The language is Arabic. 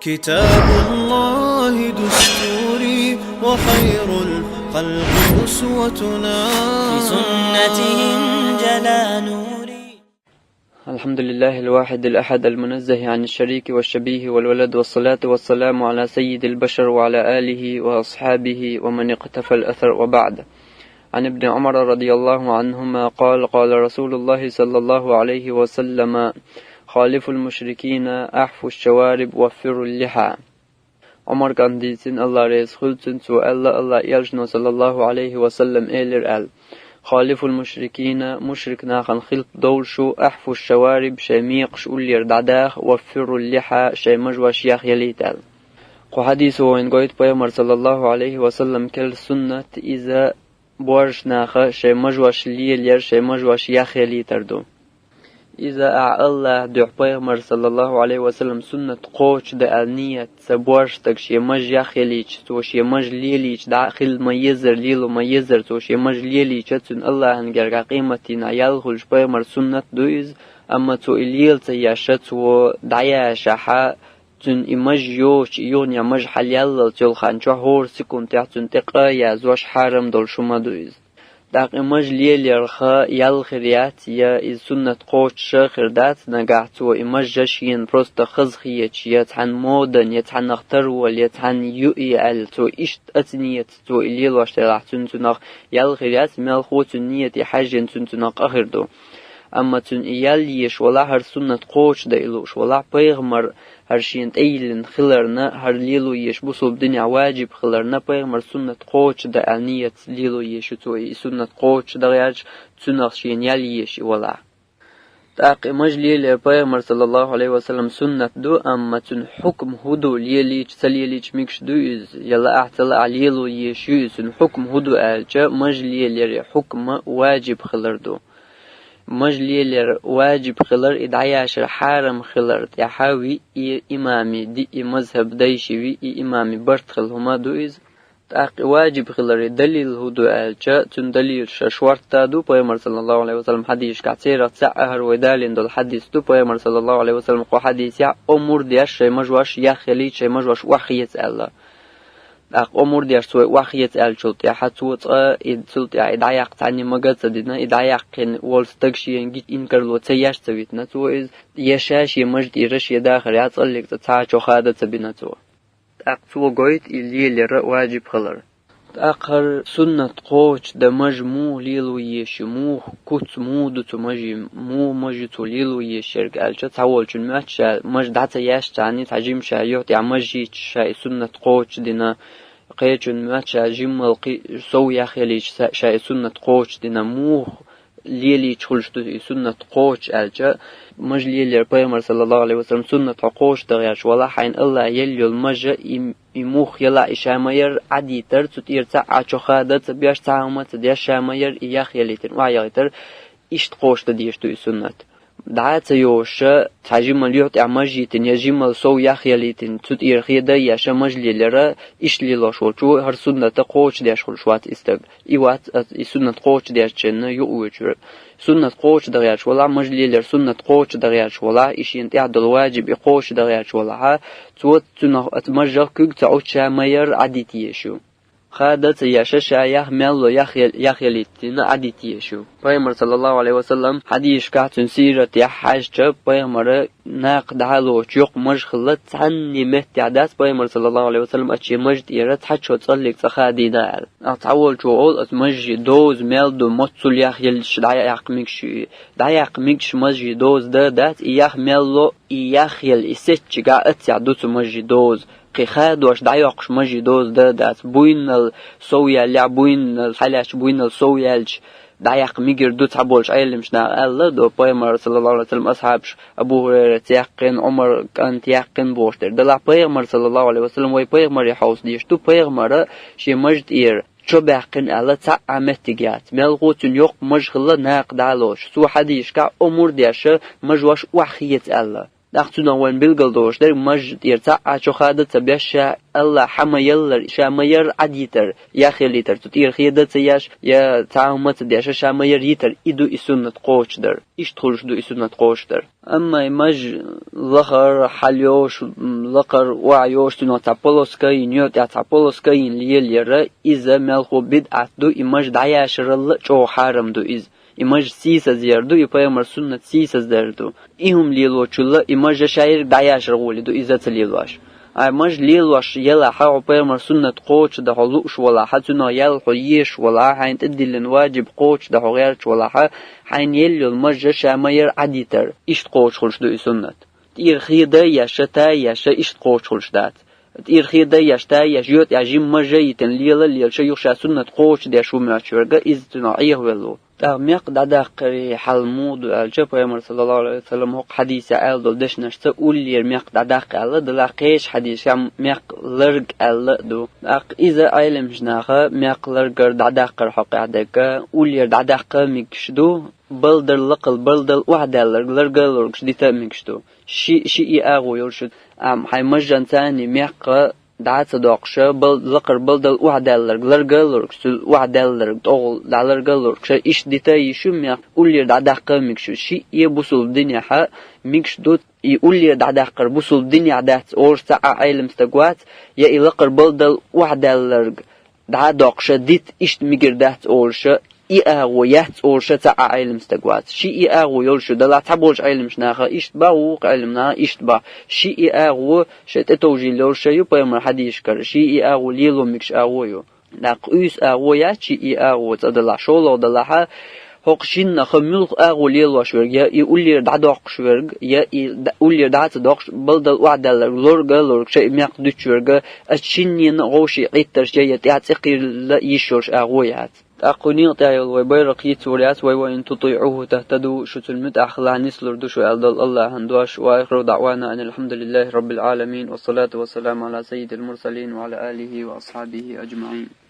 كتاب الله دستوري وخير الخلق أسوتنا في سنته جلا نوري. الحمد لله الواحد الأحد المنزه عن الشريك والشبيه والولد، والصلاة والسلام على سيد البشر وعلى آله وأصحابه ومن اقتفى الأثر. وبعد، عن ابن عمر رضي الله عنهما قال: قال رسول الله صلى الله عليه وسلم: خالف المشركين، أحفوا الشوارب، وفروا اللحى. Omar ganditsin Allah rezhultun tu Allah yalshno sallallahu aleyhi ve sellem elir el. Khaliful mushrikina, mushrikna khan khilp dowshu, ahfu shawarib, shamiq shullir dadah, waffirul liha, shaymajwash yakhyalit el. Qo hadisu in goit Paymar sallallahu aleyhi ve sellem kel sunnat iza borshnaha, shaymajwash liylir, shaymajwash yakhyalit erdu. إذا الله دع بيغمر صلى الله عليه وسلم سنة قوش دا النية سبورشتك شي مج يخليش توش يمج ليليش داخل ما يزر ليلو ما يزر توش يمج ليليش تن الله هنجرق قيمتين يالخلش بيغمر سنة دويز أما تو إليل تياشت و دعيا شحا تن إمج يوش يون يمج حليال تلخان شو هور سكون تحتن تقرأ يازوش حارم دول شما دويز داق إمج ليليرخا يالخريات يا إز سنة قوش شاخردات نقعتو إمج جاشين بروست خزخية يتحن مودن يتحن نخترول يتحن يؤيال تو إشت أتنية تو إليل واشتلاح تنتناق يالخريات مالخو تنية حاجين تنتناق أخردو. أما تن إياليش ولا هر سنة قوش دا إلوش ولا بيغمر هرشين تأيلن خلرنا هر ليلو يش بوصل بدنيا واجب خلرنا بيغمر سنة قوش دا أنية ليلو يش توي سنة قوش دا غيرش تنخشين ياليش ولا تاق مجلي بيغمر صلى الله عليه وسلم سنة دو. أما تن حكم هدو ليليش سليليش ميكش دويز يلا اعتلا ليلو يشيز تن حكم هدو آلجا مجلي ليري حكم واجب خلردو. مجلي واجب خلر إدعياش حارم خلر يحاوي إمامي دي مذهب دايشوي إمامي برت خل هما دويز تاق واجب خلر دليل هدو آلجا تن دليل ششورت تادو بيامر صلى الله عليه وسلم حديث كعتيرة سعهر ودالين دول حديث دو بيامر صلى الله عليه وسلم قو حديث يع أمور دياش شي مجواش يخلي شي مجواش وحيت الله أق أمور ديار سوى وحيت ألشلت يا حتوت إدسلت يا إدعيق تاني مجلس دينا إدعيق كن والستكشي إنجيت إنكر لو تياش سويتنا تو إز يشاش يمجد يرش يداخل يعطلك تتعاش وخادة سبينا تو أق تو قويت اللي لر واجب خلر آخر سنة قوش دا مجموع ليلو يشمو كت مودو تو مجي تو ليلو يشرق ألشا تعول جن ماتشا مجد حتى ياش تاني تعجيم شايوت يا مجي شاي سنة قوش دينا قيجن ماتشا جمل سو يخليش شاي سنة قوش دينا مو ليلي تخلشتو سنة قوش ألشا مج ليلي بيامر صلى الله عليه وسلم سنة قوش دغياش ولا حين الله يلي المجا يموخ يلا إشامير عدي تر تطير تاع شخادة بياش تعامت دياش شامير إياخ يليتر وعيغتر إشت قوش تديشتو سنة دعات يوش تعجيم اليوت عمجيتن يجيم سو ياخ يليتن تطير خيدا ياشا مجلي لرا إش ليلاشول شو هر سنة قوش دياش خلشوات استب إيوات سنة قوش دياش جنة يؤوجر سنة قوش دغياش ولا مجلي لر سنة قوش دغياش ولا إشين تعدل واجب قوش دغياش ولا توت تنه أتمجر كوك تعود شامير عديتيشو خادت ياشش يحمل يخيلتنا عديتيشو. بيامر صلى الله عليه وسلم حديث كاتن سيرة يحاج بيامر ناقد على يق مج خلت عني متعدات بيامر صلى الله عليه وسلم أشي مجد يرد حتى تصلك تخادي دال أتعول جوول أتمجي دوز ميلدو متصل يخيلش دعيق ميكش مجي دوز دات يحملو يخيل يسيتش قاعد يعدوت مجي دوز قيخاد واش دعيقش مجي دوز دات بوين الصويا اللي بوين الحلاش بوين الصويالش دعيق ميجر دوت عبولش عيلمش نا الله دو بيامر صلى الله عليه وسلم أصحابش أبو هريرة يقين عمر كانت يقين بوشتر دلا بيامر صلى الله عليه وسلم وي بيامر يحوس ديش تو بيامر شي مجد إير شو بيقين الله تعمت تجات ملغوتن يق مجخلا ناقد علوش سو حديش كا أمور ديش مجواش وحيت الله داختنا وين بالقلدوش در مجد يرتع عشو خادت بيشا الله حما يلر شامير عديتر يا خليتر تطير خيدت ياش يا تعامت ديش شامير يتر إدو إسنة قوش در إيش تخرج دو إسنة قوش در أما مج لخر حليوش لخر وعيوش تنو تابولوس كاين يوت يا تابولوس كاين ليل يرى إذا ملخو بدعت دو إمج دعياشر الله جو حارم دو إز إمج سيسة زيردو يبايمر سنة سيسة زيردو إهم ليلوشلا إمج شاير دعياشر غولدو إذا تليلواش إمج ليلواش يلا حاو بايمر سنة قوش ده هلوش ولا حتنا يلحو يش ولا حين تدلن واجب قوش ده غيرش ولا حين يلو المج شامير عديتر إشت قوش خلش دو سنة إرخيدا يشتا يشا إشت قوش خلش دات إرخيدا يشتا يجيوت يجيم مجيتن ليلا ليلش يخشى سنة قوش ده شو معشورجا إذ تنعيه ولو ميق دادقري حلمود الجب يمر صلى الله عليه وسلم هو حديث عال دول دش نشتا أولير ميق دادق الله دلاقيش حديث يم ميق لرق الله دو إذا عالم جناخه ميق لرقر دادقر حق عدك أولير دادق ميكشدو بلدر لقل بلدر وحدة لرقر لرقش ديتا ميكشدو شيء أغو يرشد حي مجان ثاني ميق دعت داقشة لقر بلدل وعدالرق لرقلرق سل وعدالرق أول دالرقلرق شيء إيش ديتاي شو ميق أولي دعدقة ميكشو شيء يبوصل الدنيا حق ميكش دوت يقولي دعدقر بوصل الدنيا عدات أور ساعة عالم استقوات يا لقر بلدل وعدالرق دعدقشة ديت إيش ميقردات أولشة إيأغو يهت أولشة ساعة عالم استقوات شيء إيأغو يولشو دلا تعبولش عالم شناخة إيش باوق علمنا إيش با شيء إيأغو شيء تتوجي لولشة يبايمر حديش كر شيء إيأغو ليلو ميكش أغويو لاق إيس أغو يات شيء إيأغو تدلا شولو دلاها هوقشين نخملخ أغو ليلو شورج يا يقولي دعدق شورج يا يقولي دعت دق بلدل وعدل لورج شيء ميق دشورج أشيني نغوشي عيتر شيء يتعتقي لا يشورش أغويات أقوني تعالى ويبارك يتوريات وإن تطيعوه تهتدوا شتل متأخلا نسلر دشو ألدل الله هندواش وآخر دعوانا أن الحمد لله رب العالمين والصلاة والسلام على سيد المرسلين وعلى آله وأصحابه أجمعين.